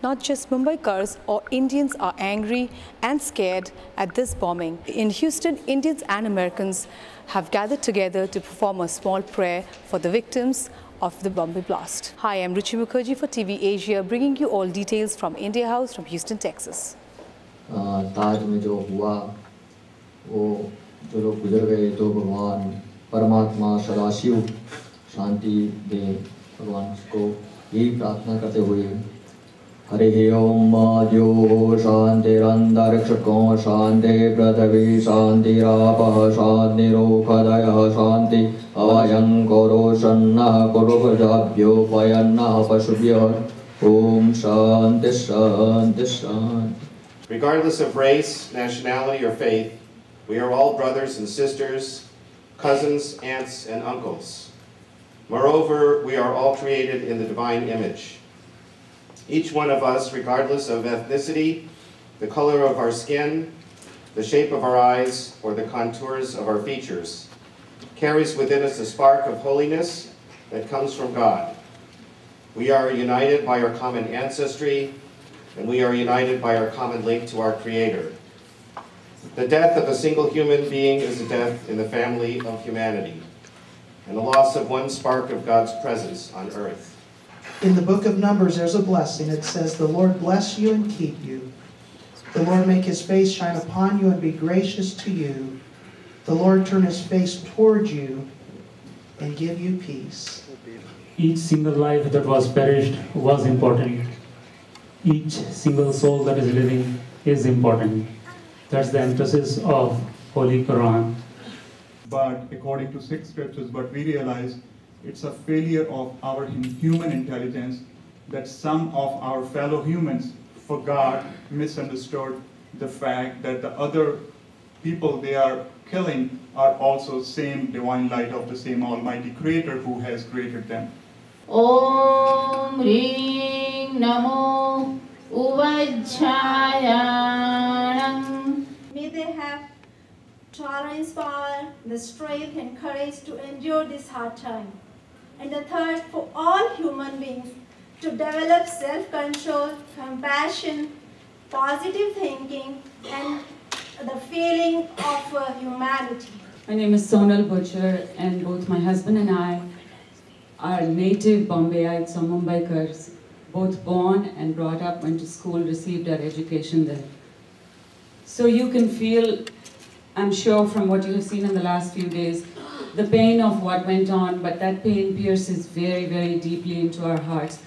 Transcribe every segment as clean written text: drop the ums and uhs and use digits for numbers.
not just Mumbaikars or Indians are angry and scared at this bombing. In Houston, Indians and Americans have gathered together to perform a small prayer for the victims of the Bombay blast. Hi, I'm Ruchi Mukherjee for TV Asia, bringing you all details from India House from Houston, Texas. ताज में जो हुआ वो जो लोग गुजर गए तो भगवान परमात्मा सदाशिव शांति दे भगवान को यही प्रार्थना करते हुए हरि ओम द्यो शांतिरंतरिक्षको शांति पृथ्वी शांतिरापः शांतिरोषधयः शांति अवयं करोषन्नः कुरु प्रजाभ्यो पयन्नः पशुभ्यः ओम शांति शांति शांति. Regardless of race, nationality, or faith, we are all brothers and sisters, cousins, aunts, and uncles. Moreover, we are all created in the divine image. Each one of us, regardless of ethnicity, the color of our skin, the shape of our eyes, or the contours of our features, carries within us a spark of holiness that comes from God. We are united by our common ancestry, and we are united by our common link to our Creator. The death of a single human being is a death in the family of humanity, and the loss of one spark of God's presence on earth. In the book of Numbers, there's a blessing. It says, "The Lord bless you and keep you. The Lord make his face shine upon you and be gracious to you. The Lord turn his face toward you and give you peace." Each single life that was perished was important. Each single soul that is living is important. That's the emphasis of Holy Quran. But according to six scriptures, what we realize, it's a failure of our human intelligence that some of our fellow humans forgot, misunderstood the fact that the other people they are killing are also same divine light of the same Almighty Creator who has created them. Om Ring Namo Uvajjayanam. May they have tolerance, power, the strength and courage to endure this hard time. And the third, for all human beings to develop self-control, compassion, positive thinking, and the feeling of humanity. My name is Sonal Butcher, and both my husband and I are native Bombayites or Mumbaikars, both born and brought up, went to school, received our education there. So you can feel, I'm sure from what you have seen in the last few days, the pain of what went on, but that pain pierces very, very deeply into our hearts.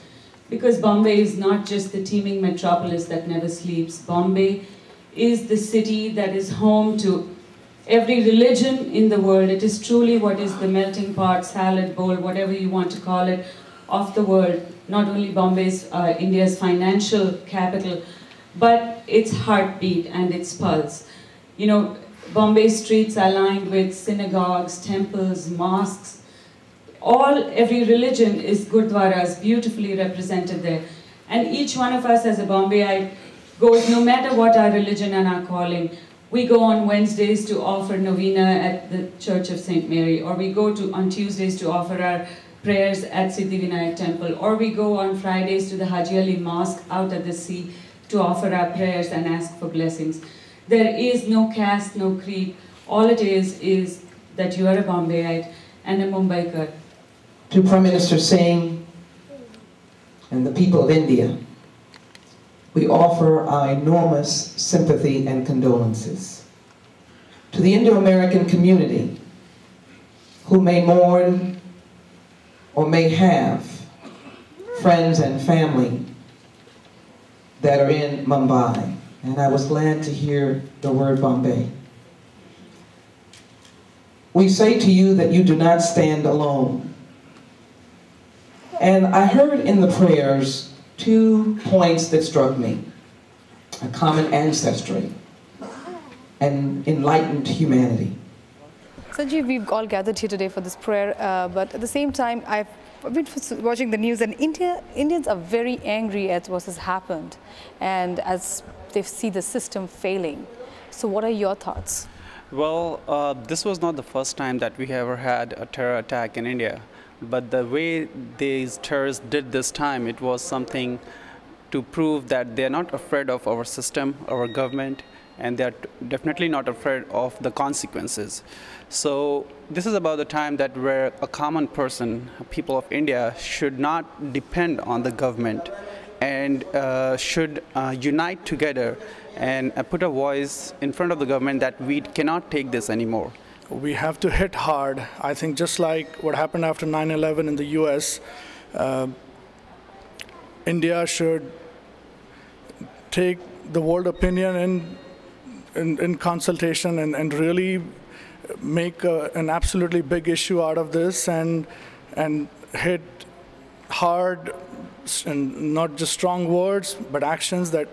Because Bombay is not just the teeming metropolis that never sleeps. Bombay is the city that is home to every religion in the world. It is truly what is the melting pot, salad bowl, whatever you want to call it, of the world. Not only Bombay's, India's financial capital, but its heartbeat and its pulse. You know, Bombay streets are lined with synagogues, temples, mosques. Every religion is gurdwaras, beautifully represented there. And each one of us as a Bombayite goes, no matter what our religion and our calling, we go on Wednesdays to offer novena at the Church of St. Mary, or we go on Tuesdays to offer our prayers at Siddhivinayak Temple, or we go on Fridays to the Haji Ali Mosque out at the sea to offer our prayers and ask for blessings. There is no caste, no creed. All it is that you are a Bombayite and a Mumbaikar. To Prime Minister Singh and the people of India, we offer our enormous sympathy and condolences. To the Indo-American community, who may mourn or may have friends and family that are in Mumbai, and I was glad to hear the word Bombay. We say to you that you do not stand alone. And I heard in the prayers 2 points that struck me: a common ancestry and enlightened humanity. Sanjiv, we've all gathered here today for this prayer, but at the same time, I've been watching the news, and Indians are very angry at what has happened, and as they see the system failing. So what are your thoughts? Well, this was not the first time that we ever had a terror attack in India. But the way these terrorists did this time, it was something to prove that they are not afraid of our system, our government, and they are definitely not afraid of the consequences. So this is about the time that where a common person, people of India, should not depend on the government and should unite together and put a voice in front of the government that we cannot take this anymore. We have to hit hard. I think just like what happened after 9/11 in the US, India should take the world opinion in consultation and really make an absolutely big issue out of this and hit hard, and not just strong words, but actions that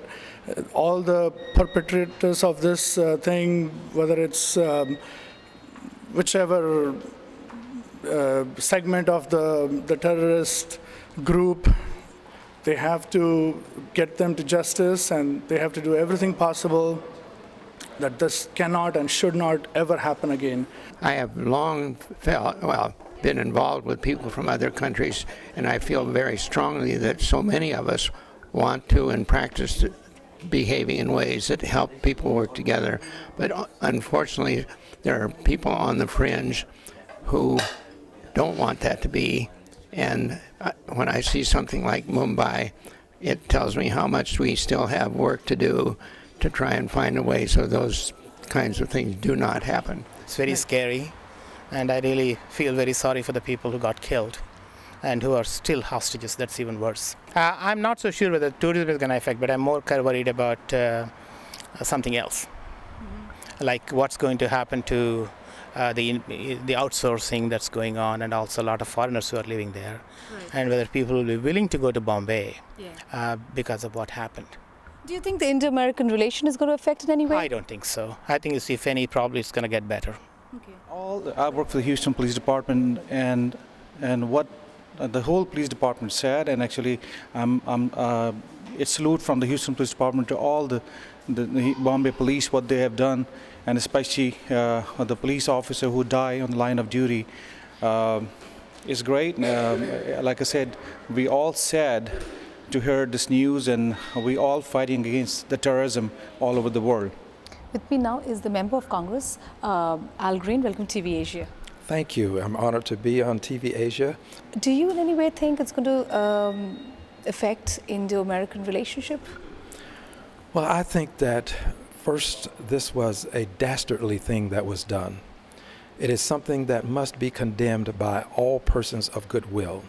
all the perpetrators of this thing, whether it's whichever segment of the terrorist group, they have to get them to justice, and they have to do everything possible that this cannot and should not ever happen again. I have long been involved with people from other countries, and I feel very strongly that so many of us want to and practice behaving in ways that help people work together. But unfortunately, there are people on the fringe who don't want that to be. And when I see something like Mumbai, it tells me how much we still have work to do to try and find a way so those kinds of things do not happen. It's very scary, and I really feel very sorry for the people who got killed and who are still hostages. That's even worse. I'm not so sure whether tourism is going to affect, but I'm more worried about something else. Like what's going to happen to the outsourcing that's going on, and also a lot of foreigners who are living there, and whether people will be willing to go to Bombay because of what happened. Do you think the Indo-American relation is going to affect in any way? I don't think so. I think if any, probably it's going to get better. Okay. I work for the Houston Police Department, and what the whole police department said, and actually it's salute from the Houston Police Department to all the Bombay police, what they have done, and especially the police officer who died on the line of duty is great. Like I said, we all sad to hear this news, and we all fighting against the terrorism all over the world. With me now is the Member of Congress, Al Green. Welcome to TV Asia. Thank you. I'm honored to be on TV Asia. Do you in any way think it's going to affect Indo-American relationship? Well, I think that first, this was a dastardly thing that was done. It is something that must be condemned by all persons of goodwill.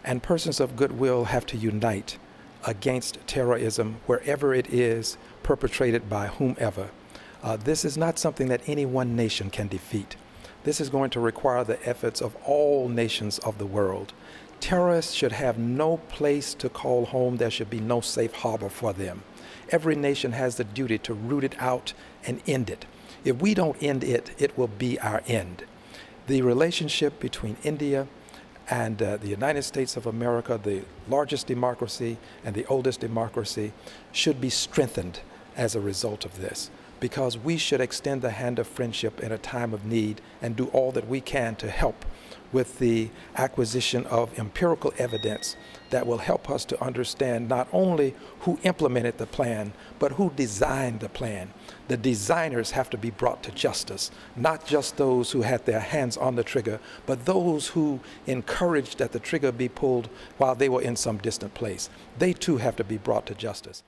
And persons of goodwill have to unite against terrorism wherever it is perpetrated by whomever. This is not something that any one nation can defeat. This is going to require the efforts of all nations of the world. Terrorists should have no place to call home. There should be no safe harbor for them. Every nation has the duty to root it out and end it. If we don't end it, it will be our end. The relationship between India and the United States of America, the largest democracy and the oldest democracy, should be strengthened as a result of this, because we should extend the hand of friendship in a time of need and do all that we can to help with the acquisition of empirical evidence that will help us to understand not only who implemented the plan, but who designed the plan. The designers have to be brought to justice, not just those who had their hands on the trigger, but those who encouraged that the trigger be pulled while they were in some distant place. They too have to be brought to justice.